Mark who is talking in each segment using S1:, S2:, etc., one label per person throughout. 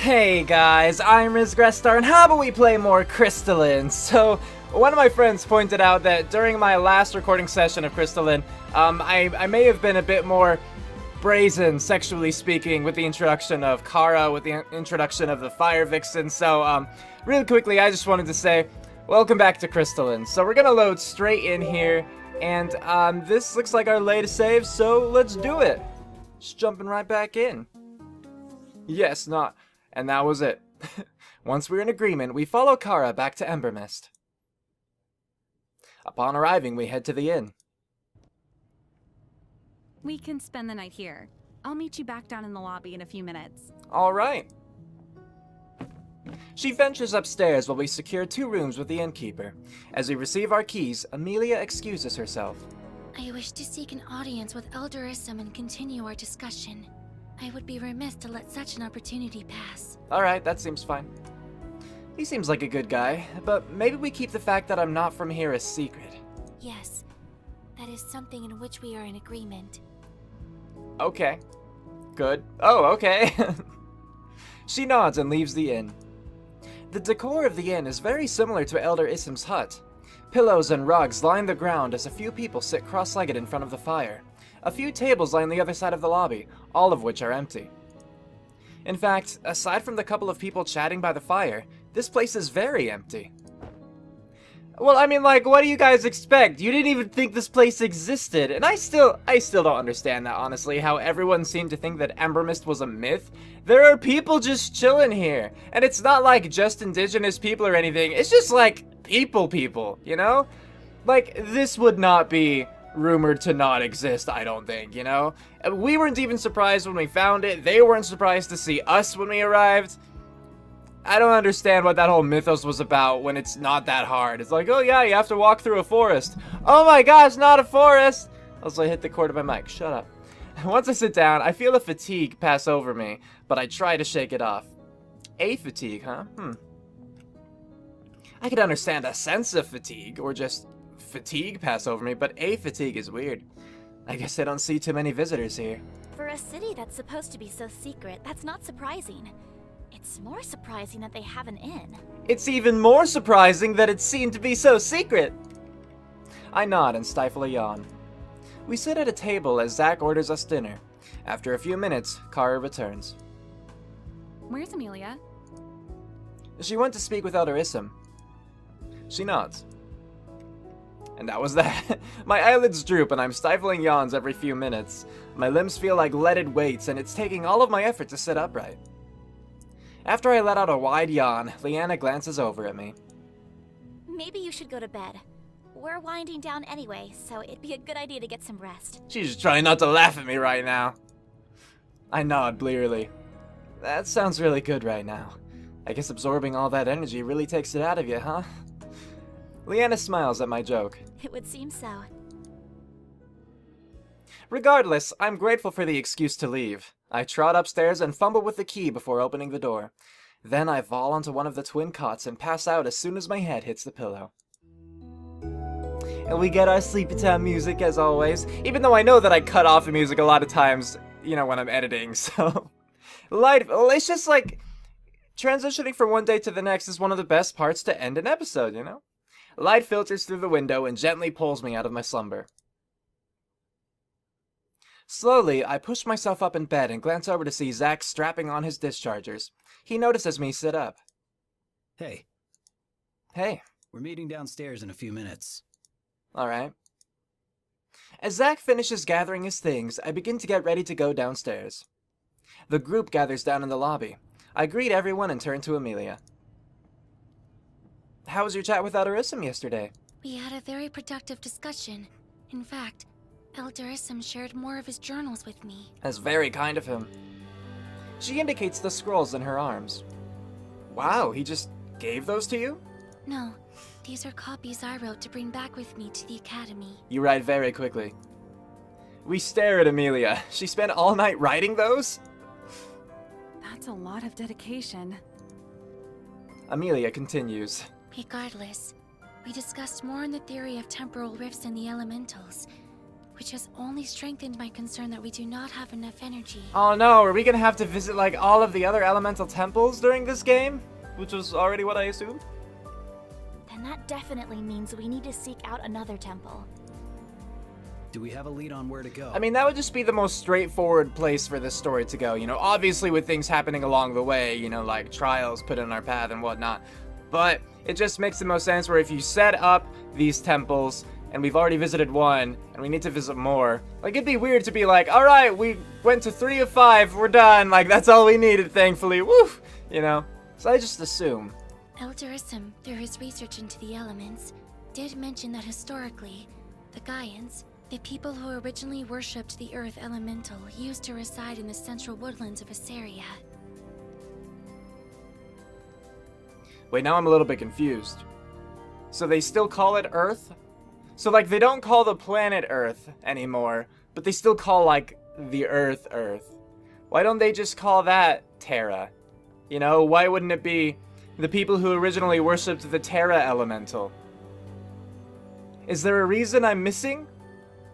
S1: Hey guys, I'm Grestar, and how about we play more Crystalline? So, one of my friends pointed out that during my last recording session of Crystalline, I may have been a bit more brazen, sexually speaking, with the introduction of Kara, with the introduction of the Fire Vixen. So, really quickly, I just wanted to say, welcome back to Crystalline. So we're gonna load straight in here, and this looks like our latest save, so let's do it. Just jumping right back in. Yes, not. And that was it. Once we're in agreement, we follow Kara back to Embermist. Upon arriving, we head to the inn.
S2: We can spend the night here. I'll meet you back down in the lobby in a few minutes.
S1: All right. She ventures upstairs while we secure 2 rooms with the innkeeper. As we receive our keys, Amelia excuses herself.
S3: I wish to seek an audience with Elder Issam and continue our discussion. I would be remiss to let such an opportunity pass.
S1: Alright, that seems fine. He seems like a good guy, but maybe we keep the fact that I'm not from here a secret.
S3: Yes, that is something in which we are in agreement.
S1: Okay. Good. Oh, okay. She nods and leaves the inn. The decor of the inn is very similar to Elder Issam's hut. Pillows and rugs line the ground as a few people sit cross-legged in front of the fire. A few tables line the other side of the lobby, all of which are empty. In fact, aside from the couple of people chatting by the fire, this place is very empty. Well, I mean, like, what do you guys expect? You didn't even think this place existed, and I still don't understand that, honestly, how everyone seemed to think that Embermist was a myth. There are people just chilling here, and it's not like just indigenous people or anything, it's just like people, you know? Like, this would not be rumored to not exist, I don't think, you know? We weren't even surprised when we found it, they weren't surprised to see us when we arrived. I don't understand what that whole mythos was about when it's not that hard. It's like, oh yeah, you have to walk through a forest. Oh my gosh, not a forest! Also, I hit the cord of my mic, shut up. Once I sit down, I feel a fatigue pass over me, but I try to shake it off. A fatigue, huh? I could understand a sense of fatigue, or just fatigue pass over me, but a fatigue is weird. I guess I don't see too many visitors here.
S3: For a city that's supposed to be so secret, that's not surprising. It's more surprising that they have an inn.
S1: It's even more surprising that it's seen to be so secret. I nod and stifle a yawn. We sit at a table as Zach orders us dinner. After a few minutes, Kara returns.
S2: Where's Amelia?
S1: She went to speak with Elder Issam. She nods. And that was that. My eyelids droop and I'm stifling yawns every few minutes. My limbs feel like leaded weights and it's taking all of my effort to sit upright. After I let out a wide yawn, Leanna glances over at me.
S3: Maybe you should go to bed. We're winding down anyway, so it'd be a good idea to get some rest.
S1: She's trying not to laugh at me right now. I nod blearily. That sounds really good right now. I guess absorbing all that energy really takes it out of you, huh? Leanna smiles at my joke.
S3: It would seem so.
S1: Regardless, I'm grateful for the excuse to leave. I trot upstairs and fumble with the key before opening the door. Then I fall onto one of the twin cots and pass out as soon as my head hits the pillow. And we get our sleepy time music as always, even though I know that I cut off the music a lot of times, you know, when I'm editing, so... it's just like, transitioning from one day to the next is one of the best parts to end an episode, you know? Light filters through the window and gently pulls me out of my slumber. Slowly, I push myself up in bed and glance over to see Zach strapping on his dischargers. He notices me sit up.
S4: Hey.
S1: Hey.
S4: We're meeting downstairs in a few minutes.
S1: Alright. As Zach finishes gathering his things, I begin to get ready to go downstairs. The group gathers down in the lobby. I greet everyone and turn to Amelia. How was your chat with Elder Issam yesterday?
S3: We had a very productive discussion. In fact, Elder Issam shared more of his journals with me.
S1: That's very kind of him. She indicates the scrolls in her arms. Wow, he just gave those to you?
S3: No, these are copies I wrote to bring back with me to the academy.
S1: You write very quickly. We stare at Amelia. She spent all night writing those?
S2: That's a lot of dedication.
S1: Amelia continues.
S3: Regardless, we discussed more on the theory of temporal rifts and the elementals. which has only strengthened my concern that we do not have enough energy.
S1: Oh no, are we gonna have to visit like all of the other elemental temples during this game? Which was already what I assumed?
S5: Then that definitely means we need to seek out another temple.
S4: Do we have a lead on where to go?
S1: I mean, that would just be the most straightforward place for this story to go, you know, obviously with things happening along the way, you know, like trials put in our path and whatnot. But it just makes the most sense where if you set up these temples, and we've already visited one, and we need to visit more, like, it'd be weird to be like, alright, we went to 3 of 5, we're done, like, that's all we needed, thankfully, woof, you know? So I just assume.
S3: Elder Ism, through his research into the elements, did mention that historically, the Gaians, the people who originally worshipped the Earth Elemental, used to reside in the central woodlands of Assyria.
S1: Wait, now I'm a little bit confused. So they still call it Earth? So, like, they don't call the planet Earth anymore, but they still call, like, the Earth Earth. Why don't they just call that Terra? You know, why wouldn't it be the people who originally worshipped the Terra Elemental? Is there a reason I'm missing?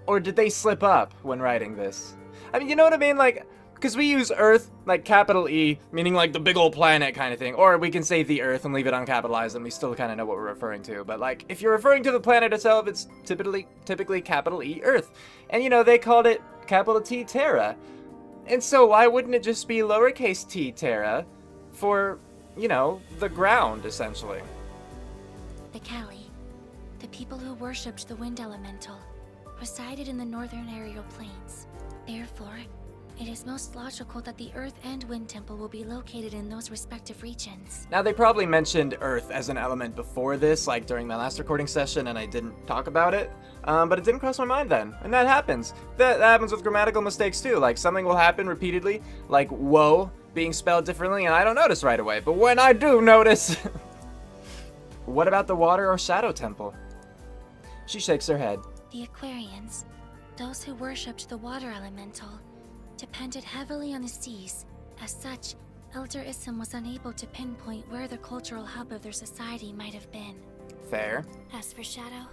S1: Or did they slip up when writing this? I mean, you know what I mean? Like, because we use Earth, like, capital E, meaning, like, the big old planet kind of thing. Or we can say the Earth and leave it uncapitalized, and we still kind of know what we're referring to. But, like, if you're referring to the planet itself, it's typically capital E, Earth. And, you know, they called it capital T, Terra. And so why wouldn't it just be lowercase t, Terra, for, you know, the ground, essentially?
S3: The Kali, the people who worshipped the Wind Elemental, resided in the northern aerial plains. Therefore, it is most logical that the Earth and Wind Temple will be located in those respective regions.
S1: Now, they probably mentioned Earth as an element before this, like during my last recording session, and I didn't talk about it. But it didn't cross my mind then, and that happens. That happens with grammatical mistakes too. Like, something will happen repeatedly, like whoa being spelled differently, and I don't notice right away. But when I do notice... What about the Water or Shadow Temple? She shakes her head.
S3: The Aquarians, those who worshipped the Water Elemental, depended heavily on the seas. As such, Elder Ism was unable to pinpoint where the cultural hub of their society might have been.
S1: Fair.
S3: As for Shadow,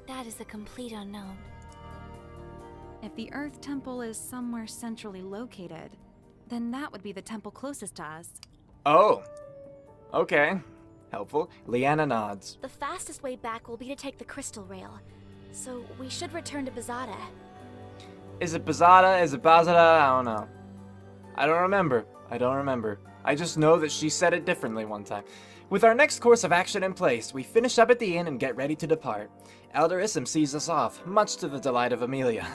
S3: that is a complete unknown.
S2: If the Earth Temple is somewhere centrally located, then that would be the temple closest to us.
S1: Oh. Okay. Helpful. Leanna nods.
S5: The fastest way back will be to take the crystal rail. So we should return to Bazada.
S1: Is it Bazada? Is it Bazada? I don't know. I don't remember. I just know that she said it differently one time. With our next course of action in place, we finish up at the inn and get ready to depart. Elder Ism sees us off, much to the delight of Amelia.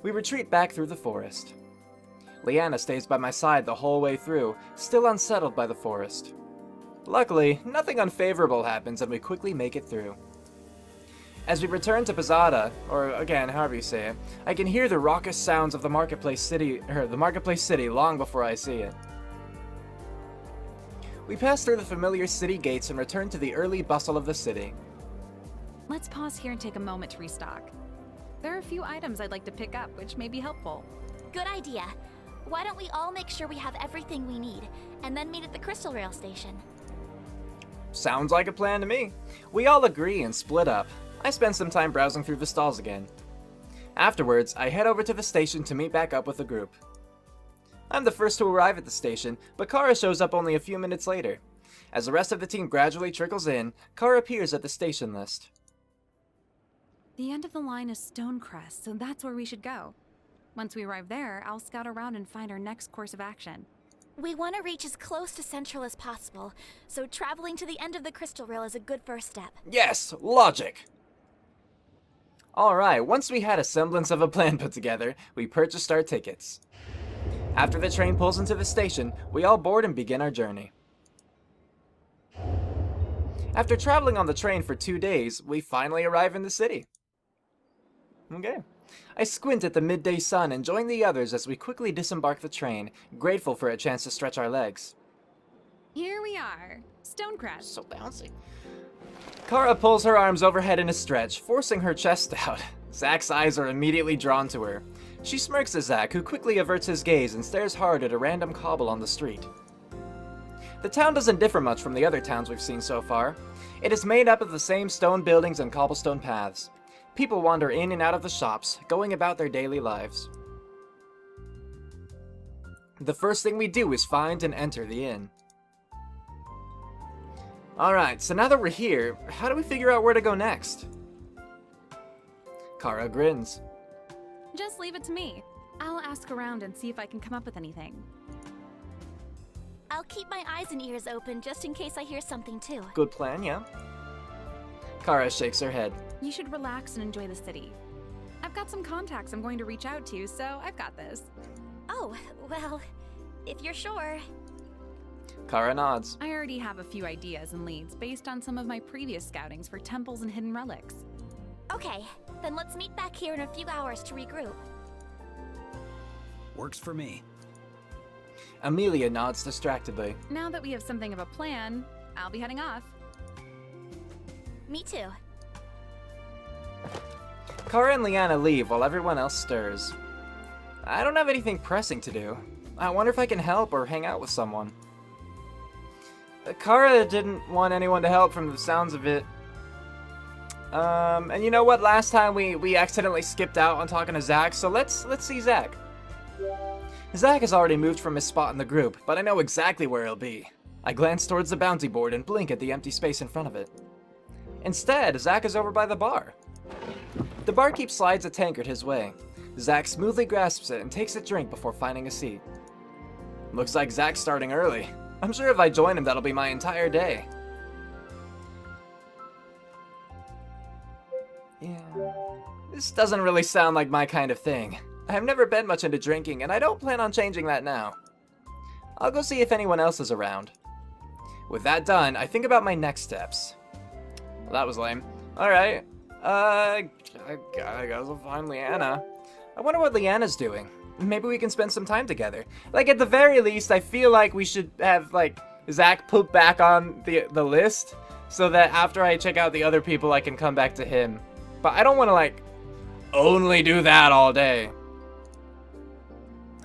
S1: We retreat back through the forest. Leanna stays by my side the whole way through, still unsettled by the forest. Luckily, nothing unfavorable happens and we quickly make it through. As we return to Bazada, or again, however you say it, I can hear the raucous sounds of the marketplace city long before I see it. We pass through the familiar city gates and return to the early bustle of the city.
S2: Let's pause here and take a moment to restock. There are a few items I'd like to pick up, which may be helpful.
S5: Good idea. Why don't we all make sure we have everything we need, and then meet at the Crystal Rail station?
S1: Sounds like a plan to me. We all agree and split up. I spend some time browsing through the stalls again. Afterwards, I head over to the station to meet back up with the group. I'm the first to arrive at the station, but Kara shows up only a few minutes later. As the rest of the team gradually trickles in, Kara appears at the station list.
S2: The end of the line is Stonecrest, so that's where we should go. Once we arrive there, I'll scout around and find our next course of action.
S5: We want to reach as close to Central as possible, so traveling to the end of the Crystal Rail is a good first step.
S1: Yes, logic! Alright, once we had a semblance of a plan put together, we purchased our tickets. After the train pulls into the station, we all board and begin our journey. After traveling on the train for 2 days, we finally arrive in the city. Okay. I squint at the midday sun and join the others as we quickly disembark the train, grateful for a chance to stretch our legs.
S2: Here we are, Stonecrest.
S1: So bouncy. Kara pulls her arms overhead in a stretch, forcing her chest out. Zack's eyes are immediately drawn to her. She smirks at Zack, who quickly averts his gaze and stares hard at a random cobble on the street. The town doesn't differ much from the other towns we've seen so far. It is made up of the same stone buildings and cobblestone paths. People wander in and out of the shops, going about their daily lives. The first thing we do is find and enter the inn. Alright, so now that we're here, how do we figure out where to go next? Kara grins.
S2: Just leave it to me. I'll ask around and see if I can come up with anything.
S5: I'll keep my eyes and ears open just in case I hear something too.
S1: Good plan, yeah? Kara shakes her head.
S2: You should relax and enjoy the city. I've got some contacts I'm going to reach out to, so I've got this.
S5: Oh, well, if you're sure.
S1: Kara nods.
S2: I already have a few ideas and leads based on some of my previous scoutings for temples and hidden relics.
S5: Okay, then let's meet back here in a few hours to regroup.
S4: Works for me.
S1: Amelia nods distractedly.
S2: Now that we have something of a plan, I'll be heading off.
S5: Me too.
S1: Kara and Leanna leave while everyone else stirs. I don't have anything pressing to do. I wonder if I can help or hang out with someone. Kara didn't want anyone to help from the sounds of it. And you know what? Last time we accidentally skipped out on talking to Zach, so let's see Zach. Zach has already moved from his spot in the group, but I know exactly where he'll be. I glance towards the bounty board and blink at the empty space in front of it. Instead, Zach is over by the bar. The barkeep slides a tankard his way. Zach smoothly grasps it and takes a drink before finding a seat. Looks like Zach's starting early. I'm sure if I join him, that'll be my entire day. Yeah. This doesn't really sound like my kind of thing. I've never been much into drinking, and I don't plan on changing that now. I'll go see if anyone else is around. With that done, I think about my next steps. Well, that was lame. Alright. I guess I'll find Leanna. I wonder what Leanna's doing. Maybe we can spend some time together. Like, at the very least, I feel like we should have, like, Zach put back on the list, so that after I check out the other people, I can come back to him. But I don't want to, like, only do that all day.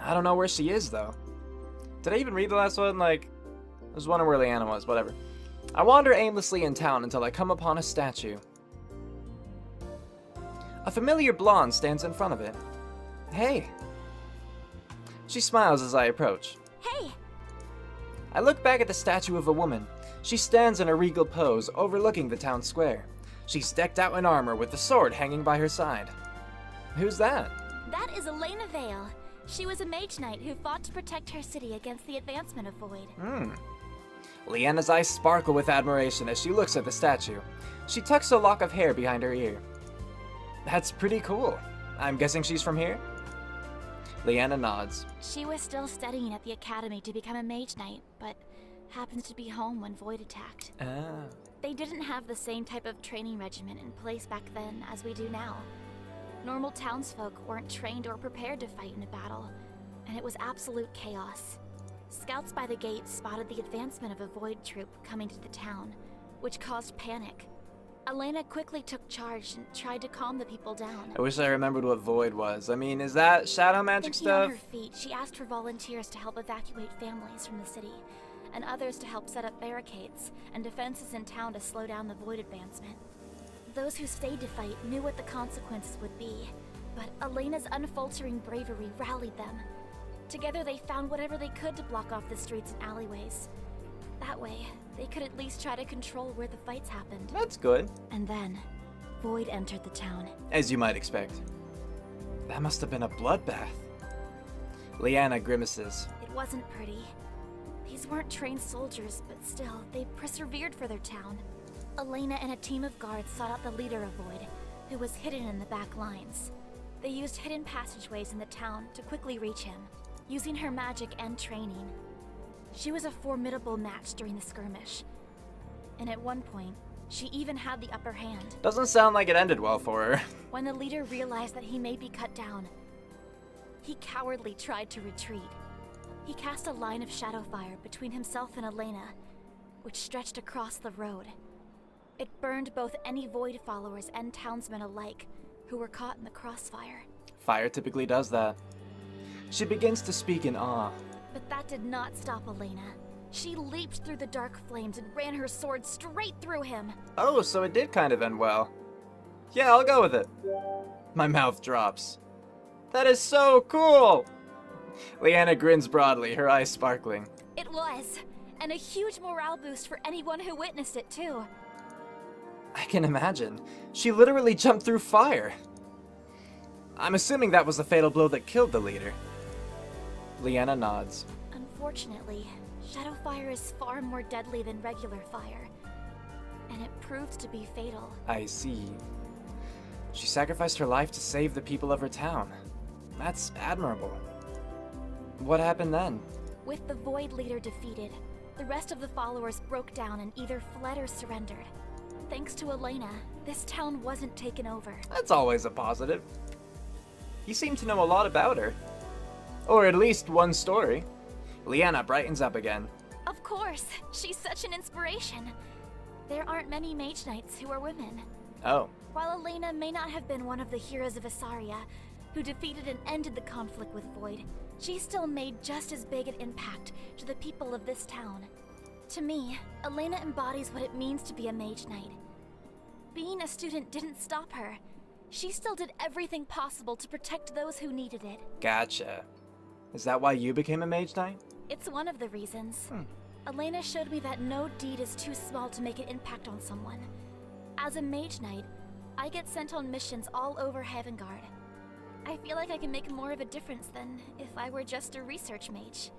S1: I don't know where she is, though. Did I even read the last one? Like, I was wondering where Leanna was, whatever. I wander aimlessly in town until I come upon a statue. A familiar blonde stands in front of it. Hey. She smiles as I approach.
S5: Hey!
S1: I look back at the statue of a woman. She stands in a regal pose, overlooking the town square. She's decked out in armor with the sword hanging by her side. Who's that?
S5: That is Elena Vale. She was a mage knight who fought to protect her city against the advancement of Void.
S1: Leanna's eyes sparkle with admiration as she looks at the statue. She tucks a lock of hair behind her ear. That's pretty cool. I'm guessing she's from here? Leanna nods.
S5: She was still studying at the academy to become a mage knight, but happens to be home when Void attacked.
S1: Ah.
S5: They didn't have the same type of training regimen in place back then as we do now. Normal townsfolk weren't trained or prepared to fight in a battle, and it was absolute chaos. Scouts by the gate spotted the advancement of a Void troop coming to the town, which caused panic. Elena quickly took charge and tried to calm the people down.
S1: I wish I remembered what Void was. I mean, is that shadow magic
S5: Thinking on
S1: stuff?
S5: her feet, she asked for volunteers to help evacuate families from the city, and others to help set up barricades and defenses in town to slow down the Void advancement. Those who stayed to fight knew what the consequences would be, but Elena's unfaltering bravery rallied them. Together they found whatever they could to block off the streets and alleyways. That way, they could at least try to control where the fights happened.
S1: That's good.
S5: And then, Void entered the town.
S1: As you might expect. That must have been a bloodbath. Leanna grimaces.
S5: It wasn't pretty. These weren't trained soldiers, but still, they persevered for their town. Elena and a team of guards sought out the leader of Void, who was hidden in the back lines. They used hidden passageways in the town to quickly reach him, using her magic and training. She was a formidable match during the skirmish, and at one point, she even had the upper hand.
S1: Doesn't sound like it ended well for her.
S5: When the leader realized that he may be cut down, he cowardly tried to retreat. He cast a line of shadow fire between himself and Elena, which stretched across the road. It burned both any Void followers and townsmen alike who were caught in the crossfire.
S1: Fire typically does that. She begins to speak in awe.
S5: But that did not stop Elena. She leaped through the dark flames and ran her sword straight through him.
S1: Oh, so it did kind of end well. Yeah, I'll go with it. My mouth drops. That is so cool! Leanna grins broadly, her eyes sparkling.
S5: It was. And a huge morale boost for anyone who witnessed it, too.
S1: I can imagine. She literally jumped through fire. I'm assuming that was the fatal blow that killed the leader. Leanna nods.
S5: Unfortunately, shadow fire is far more deadly than regular fire. And it proved to be fatal.
S1: I see. She sacrificed her life to save the people of her town. That's admirable. What happened then?
S5: With the Void Leader defeated, the rest of the followers broke down and either fled or surrendered. Thanks to Elena, this town wasn't taken over.
S1: That's always a positive. You seem to know a lot about her. Or at least one story. Leanna brightens up again.
S5: Of course, she's such an inspiration. There aren't many Mage Knights who are women.
S1: Oh.
S5: While Elena may not have been one of the heroes of Asaria, who defeated and ended the conflict with Void, she still made just as big an impact to the people of this town. To me, Elena embodies what it means to be a Mage Knight. Being a student didn't stop her. She still did everything possible to protect those who needed it.
S1: Gotcha. Is that why you became a Mage Knight?
S5: It's one of the reasons. Elena showed me that no deed is too small to make an impact on someone. As a Mage Knight, I get sent on missions all over Heavengard. I feel like I can make more of a difference than if I were just a research mage.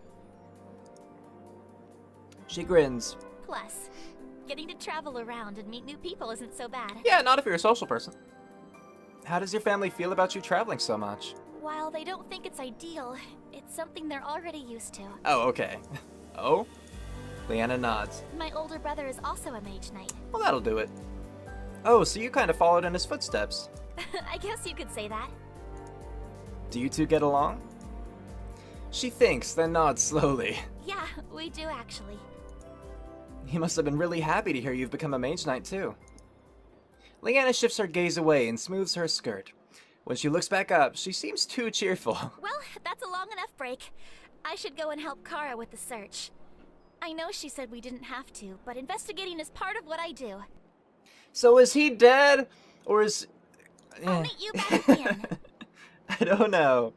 S1: She grins.
S5: Plus, getting to travel around and meet new people isn't so bad.
S1: Yeah, not if you're a social person. How does your family feel about you traveling so much?
S5: While they don't think it's ideal, it's something they're already used to.
S1: Oh, okay. Oh? Leanna nods.
S5: My older brother is also a Mage Knight.
S1: Well, that'll do it. Oh, so you kind of followed in his footsteps.
S5: I guess you could say that.
S1: Do you two get along? She thinks, then nods slowly.
S5: Yeah, we do actually.
S1: He must have been really happy to hear you've become a Mage Knight, too. Leanna shifts her gaze away and smooths her skirt. When she looks back up, she seems too cheerful.
S5: Well, that's a long enough break. I should go and help Kara with the search. I know she said we didn't have to, but investigating is part of what I do.
S1: So is he dead? Or is...
S5: I'll meet you back at the inn.
S1: I don't know.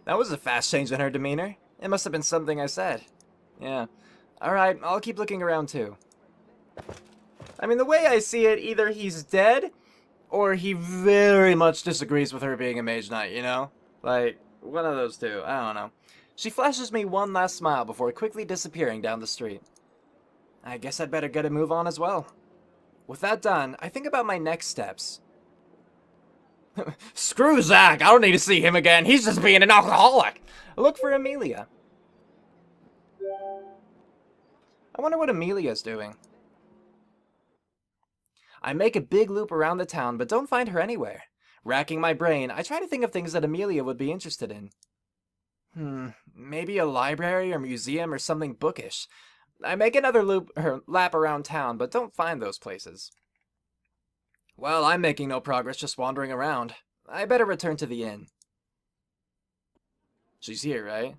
S1: That was a fast change in her demeanor. It must have been something I said. Yeah. Alright, I'll keep looking around too. I mean, the way I see it, either he's dead, or he very much disagrees with her being a Mage Knight, you know? Like, one of those two. I don't know. She flashes me one last smile before quickly disappearing down the street. I guess I'd better get a move on as well. With that done, I think about my next steps. Screw Zach! I don't need to see him again. He's just being an alcoholic. Look for Amelia. I wonder what Amelia's doing. I make a big loop around the town, but don't find her anywhere. Racking my brain, I try to think of things that Amelia would be interested in. Maybe a library or museum or something bookish. I make another lap around town, but don't find those places. Well, I'm making no progress just wandering around. I better return to the inn. She's here, right?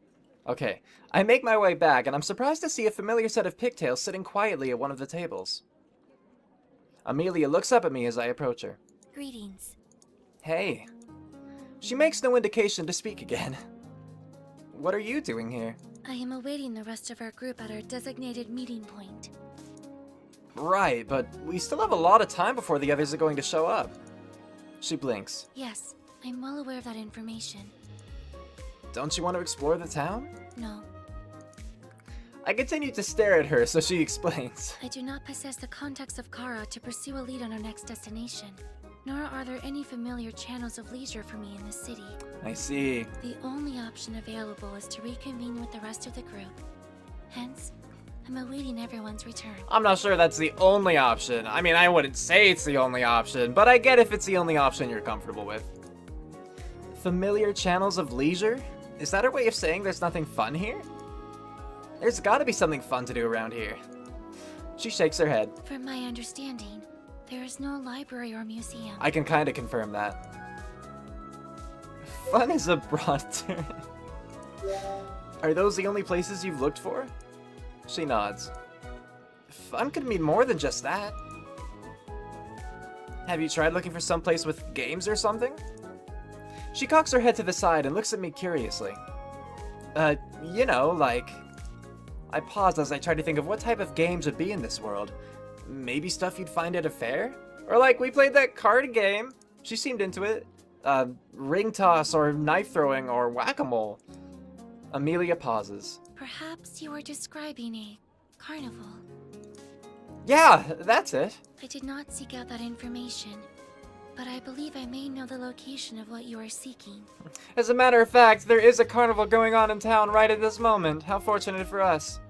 S1: Okay, I make my way back, and I'm surprised to see a familiar set of pigtails sitting quietly at one of the tables. Amelia looks up at me as I approach her.
S3: Greetings.
S1: Hey. She makes no indication to speak again. What are you doing here?
S3: I am awaiting the rest of our group at our designated meeting point.
S1: Right, but we still have a lot of time before the others are going to show up. She blinks.
S3: Yes, I'm well aware of that information.
S1: Don't you want to explore the town?
S3: No,
S1: I continue to stare at her, so she explains.
S3: I do not possess the contacts of Kara to pursue a lead on our next destination. Nor are there any familiar channels of leisure for me in the city.
S1: I see.
S3: The only option available is to reconvene with the rest of the group. Hence, I'm awaiting everyone's return.
S1: I'm not sure that's the only option. I mean, I wouldn't say it's the only option, but I get if it's the only option you're comfortable with. Familiar channels of leisure? Is that her way of saying there's nothing fun here? There's gotta be something fun to do around here. She shakes her head.
S3: From my understanding, there is no library or museum.
S1: I can kinda confirm that. Fun is a broad term. Are those the only places you've looked for? She nods. Fun could mean more than just that. Have you tried looking for someplace with games or something? She cocks her head to the side and looks at me curiously. You know, like... I pause as I try to think of what type of games would be in this world. Maybe stuff you'd find at a fair? Or like, we played that card game. She seemed into it. Ring toss or knife throwing or whack-a-mole. Amelia pauses.
S3: Perhaps you are describing a carnival.
S1: Yeah, that's it.
S3: I did not seek out that information, but I believe I may know the location of what you are seeking.
S1: As a matter of fact, there is a carnival going on in town right at this moment. How fortunate for us.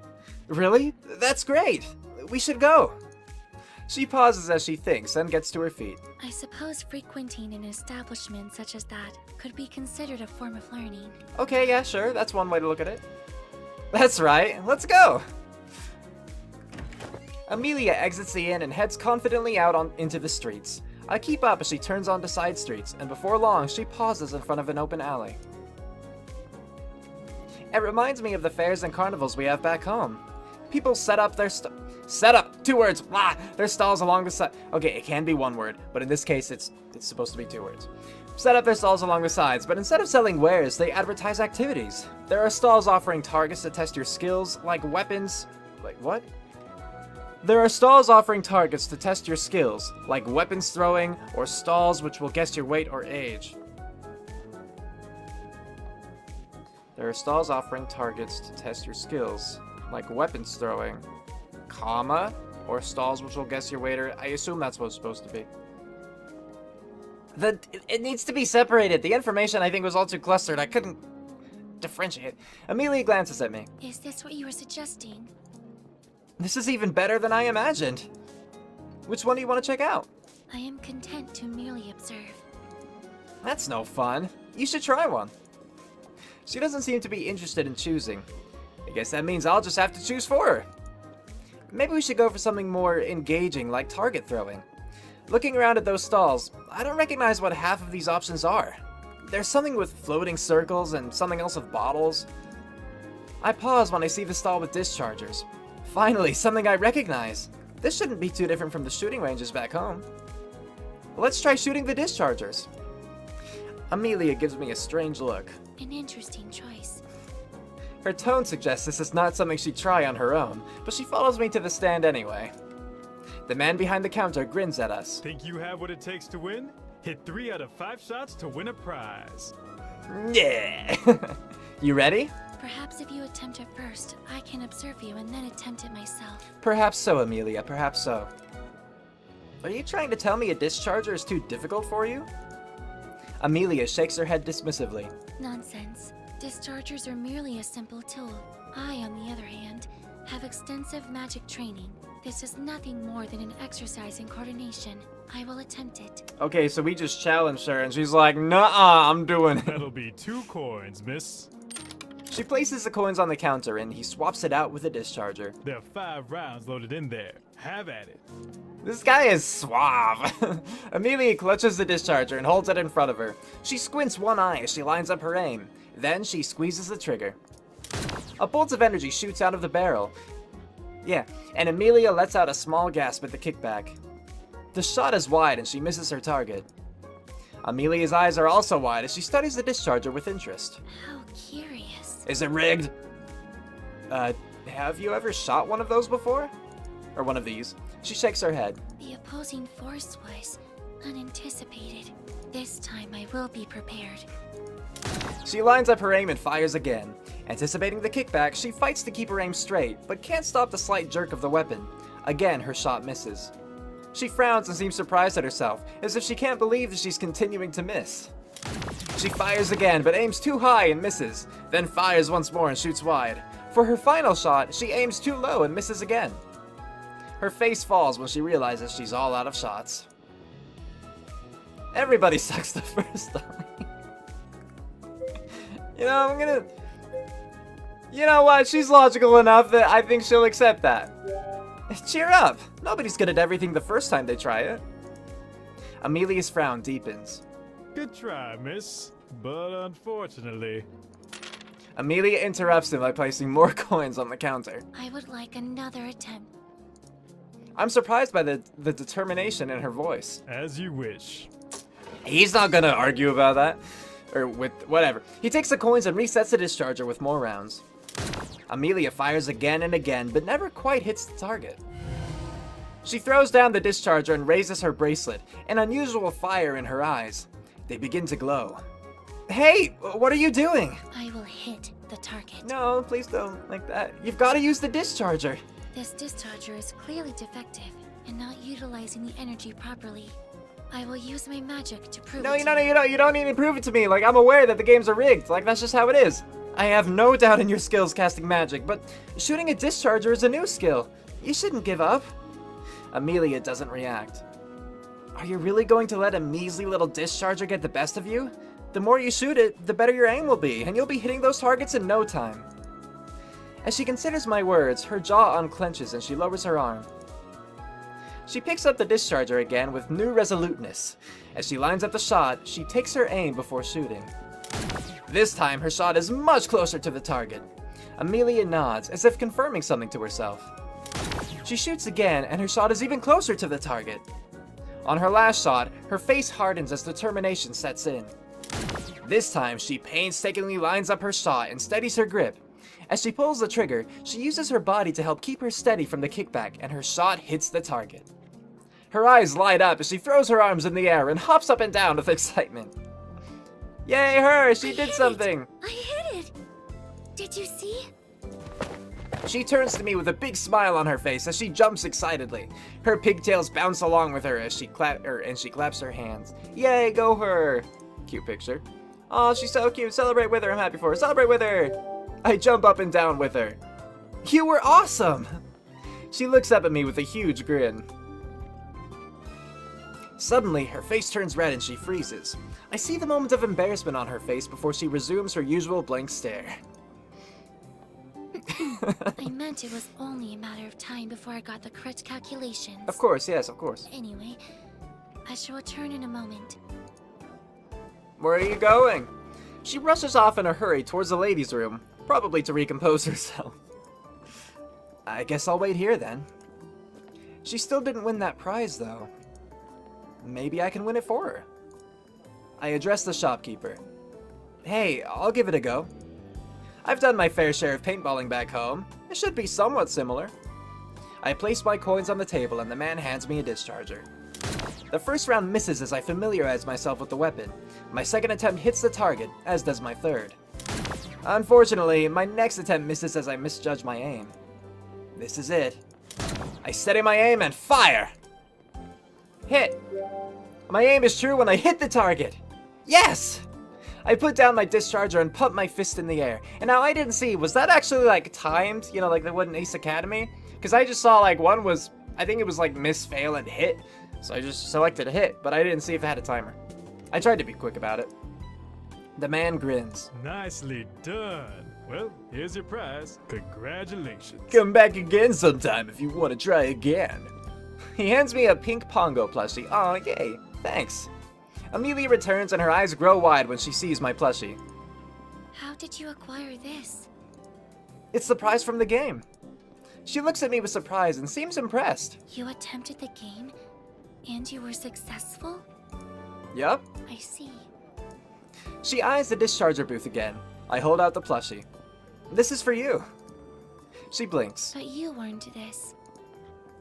S1: Really? That's great. We should go. She pauses as she thinks, then gets to her feet.
S3: I suppose frequenting an establishment such as that could be considered a form of learning.
S1: Okay, yeah, sure. That's one way to look at it. That's right. Let's go. Amelia exits the inn and heads confidently out into the streets. I keep up as she turns onto side streets, and before long, she pauses in front of an open alley. It reminds me of the fairs and carnivals we have back home. People set up their two words, blah, their stalls along the side. Okay, it can be one word, but in this case, it's supposed to be 2 words. Set up their stalls along the sides, but instead of selling wares, they advertise activities. There are stalls offering targets to test your skills, like weapons. Like what? There are stalls offering targets to test your skills, like weapons throwing, or stalls which will guess your weight or age. There are stalls offering targets to test your skills, like weapons throwing, comma, or stalls which will guess your weight or... I assume that's what it's supposed to be. It needs to be separated. The information I think was all too clustered. I couldn't differentiate. Amelia glances at me.
S3: Is this what you were suggesting?
S1: This is even better than I imagined. Which one do you want to check out?
S3: I am content to merely observe.
S1: That's no fun. You should try one. She doesn't seem to be interested in choosing. I guess that means I'll just have to choose for her. Maybe we should go for something more engaging, like target throwing. Looking around at those stalls, I don't recognize what half of these options are. There's something with floating circles and something else with bottles. I pause when I see the stall with dischargers. Finally, something I recognize. This shouldn't be too different from the shooting ranges back home. Let's try shooting the dischargers. Amelia gives me a strange look.
S3: An interesting choice.
S1: Her tone suggests this is not something she'd try on her own, but she follows me to the stand anyway. The man behind the counter grins at us.
S6: Think you have what it takes to win? Hit 3 out of 5 shots to win a prize.
S1: Yeah! You ready?
S3: Perhaps if you attempt it first, I can observe you and then attempt it myself.
S1: Perhaps so, Amelia, perhaps so. Are you trying to tell me a discharger is too difficult for you? Amelia shakes her head dismissively.
S3: Nonsense. Dischargers are merely a simple tool. I, on the other hand, have extensive magic training. This is nothing more than an exercise in coordination. I will attempt it.
S1: Okay, so we just challenged her and she's like, "Nuh-uh, I'm doing it."
S6: That'll be 2 coins, miss.
S1: She places the coins on the counter and he swaps it out with a discharger.
S6: There are 5 rounds loaded in there. Have at it.
S1: This guy is suave. Amelia clutches the discharger and holds it in front of her. She squints one eye as she lines up her aim. Then she squeezes the trigger. A bolt of energy shoots out of the barrel. Yeah, and Amelia lets out a small gasp at the kickback. The shot is wide and she misses her target. Amelia's eyes are also wide as she studies the discharger with interest.
S3: How curious.
S1: Is it rigged? Have you ever shot one of those before? Or one of these? She shakes her head.
S3: The opposing force was unanticipated. This time I will be prepared.
S1: She lines up her aim and fires again. Anticipating the kickback, she fights to keep her aim straight, but can't stop the slight jerk of the weapon. Again, her shot misses. She frowns and seems surprised at herself, as if she can't believe that she's continuing to miss. She fires again, but aims too high and misses, then fires once more and shoots wide. For her final shot, she aims too low and misses again. Her face falls when she realizes she's all out of shots. Everybody sucks the first time. You know what? She's logical enough that I think she'll accept that. Cheer up! Nobody's good at everything the first time they try it. Amelia's frown deepens.
S6: Good try, miss. But unfortunately...
S1: Amelia interrupts him by placing more coins on the counter.
S3: I would like another attempt.
S1: I'm surprised by the determination in her voice.
S6: As you wish.
S1: He's not gonna argue about that. Or with whatever. He takes the coins and resets the discharger with more rounds. Amelia fires again and again, but never quite hits the target. She throws down the discharger and raises her bracelet, an unusual fire in her eyes. They begin to glow. Hey, what are you doing?
S3: I will hit the target.
S1: No, please don't like that. You've got to use the discharger.
S3: This discharger is clearly defective and not utilizing the energy properly. I will use my magic to prove
S1: No,
S3: it
S1: you
S3: to
S1: don't. You don't need to prove it to me. Like, I'm aware that the games are rigged. Like, that's just how it is. I have no doubt in your skills casting magic, but shooting a discharger is a new skill. You shouldn't give up. Amelia doesn't react. Are you really going to let a measly little discharger get the best of you? The more you shoot it, the better your aim will be, and you'll be hitting those targets in no time. As she considers my words, her jaw unclenches and she lowers her arm. She picks up the discharger again with new resoluteness. As she lines up the shot, she takes her aim before shooting. This time, her shot is much closer to the target. Amelia nods, as if confirming something to herself. She shoots again, and her shot is even closer to the target. On her last shot, her face hardens as determination sets in. This time, she painstakingly lines up her shot and steadies her grip. As she pulls the trigger, she uses her body to help keep her steady from the kickback, and her shot hits the target. Her eyes light up as she throws her arms in the air and hops up and down with excitement. Yay her! She did something!
S3: I hit it! Did you see?
S1: She turns to me with a big smile on her face as she jumps excitedly. Her pigtails bounce along with her as she claps her hands. Yay, go her! Cute picture. Aw, she's so cute. Celebrate with her. I'm happy for her. Celebrate with her! I jump up and down with her. You were awesome! She looks up at me with a huge grin. Suddenly, her face turns red and she freezes. I see the moment of embarrassment on her face before she resumes her usual blank stare.
S3: I meant it was only a matter of time before I got the correct calculations.
S1: Of course, yes, of course.
S3: Anyway, I shall return in a moment.
S1: Where are you going? She rushes off in a hurry towards the ladies' room, probably to recompose herself. I guess I'll wait here then. She still didn't win that prize, though. Maybe I can win it for her. I address the shopkeeper. Hey, I'll give it a go. I've done my fair share of paintballing back home. It should be somewhat similar. I place my coins on the table and the man hands me a discharger. The first round misses as I familiarize myself with the weapon. My second attempt hits the target, as does my third. Unfortunately, my next attempt misses as I misjudge my aim. This is it. I steady my aim and fire! Hit! My aim is true when I hit the target! Yes! I put down my discharger and pump my fist in the air. And now I didn't see, was that actually like timed? You know, like they would in Ace Academy? Because I just saw like one was, I think it was like miss, fail, and hit. So I just selected a hit, but I didn't see if it had a timer. I tried to be quick about it. The man grins.
S6: Nicely done. Well, here's your prize. Congratulations.
S1: Come back again sometime if you want to try again. He hands me a pink Pongo plushie. Aw, yay. Thanks. Amelia returns and her eyes grow wide when she sees my plushie.
S3: How did you acquire this?
S1: It's the prize from the game. She looks at me with surprise and seems impressed.
S3: You attempted the game, and you were successful?
S1: Yup.
S3: I see.
S1: She eyes the discharger booth again. I hold out the plushie. This is for you. She blinks.
S3: But you earned this.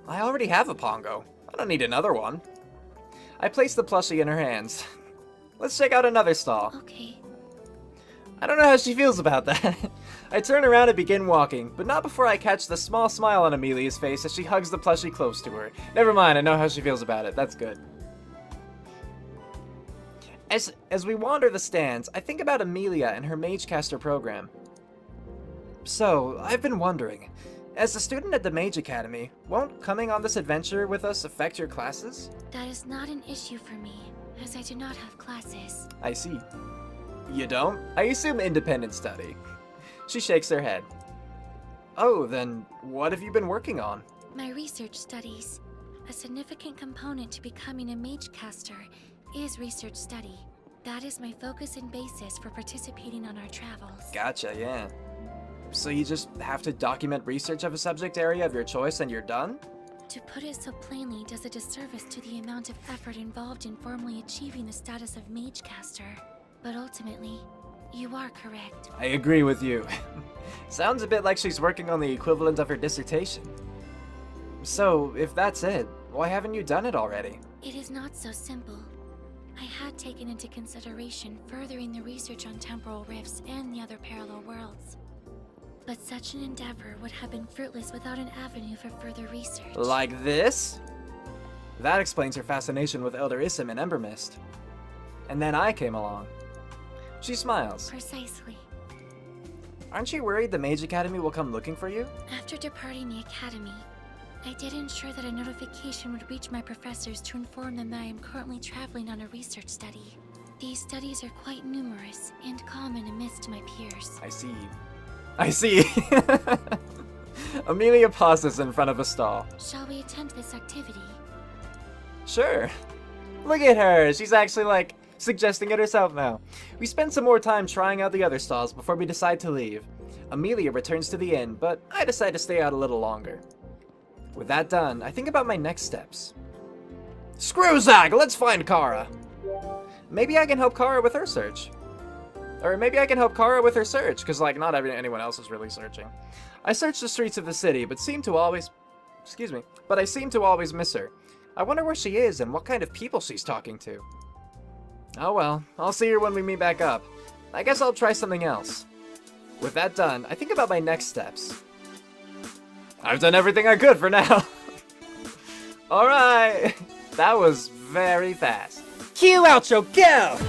S1: I already have a Pongo. I don't need another one. I place the plushie in her hands. Let's check out another stall.
S3: Okay.
S1: I don't know how she feels about that. I turn around and begin walking, but not before I catch the small smile on Amelia's face as she hugs the plushie close to her. Never mind, I know how she feels about it. That's good. As we wander the stands, I think about Amelia and her Magecaster program. So, I've been wondering, as a student at the Mage Academy, won't coming on this adventure with us affect your classes?
S3: That is not an issue for me, as I do not have classes.
S1: I see. You don't? I assume independent study. She shakes her head. Oh, then what have you been working on?
S3: My research studies. A significant component to becoming a Magecaster is research study. That is my focus and basis for participating on our travels.
S1: Gotcha, yeah. So you just have to document research of a subject area of your choice and you're done?
S3: To put it so plainly does a disservice to the amount of effort involved in formally achieving the status of Magecaster. But ultimately, you are correct.
S1: I agree with you. Sounds a bit like she's working on the equivalent of her dissertation. So, if that's it, why haven't you done it already?
S3: It is not so simple. I had taken into consideration furthering the research on temporal rifts and the other parallel worlds. But such an endeavor would have been fruitless without an avenue for further research.
S1: Like this? That explains her fascination with Elder Issim and Ember Mist. And then I came along. She smiles.
S3: Precisely.
S1: Aren't you worried the Mage Academy will come looking for you?
S3: After departing the academy, I did ensure that a notification would reach my professors to inform them that I am currently traveling on a research study. These studies are quite numerous and common amidst my peers.
S1: I see. Amelia pauses in front of a stall.
S3: Shall we attempt this activity?
S1: Sure. Look at her. She's actually like suggesting it herself now. We spend some more time trying out the other stalls before we decide to leave. Amelia returns to the inn, but I decide to stay out a little longer. With that done, I think about my next steps. Screw Zag! Let's find Kara! Maybe I can help Kara with her search. Or maybe I can help Kara with her search, because like not anyone else is really searching. I search the streets of the city, but I seem to always miss her. I wonder where she is and what kind of people she's talking to. Oh well, I'll see her when we meet back up. I guess I'll try something else. With that done, I think about my next steps. I've done everything I could for now. Alright, that was very fast. Cue outro, go!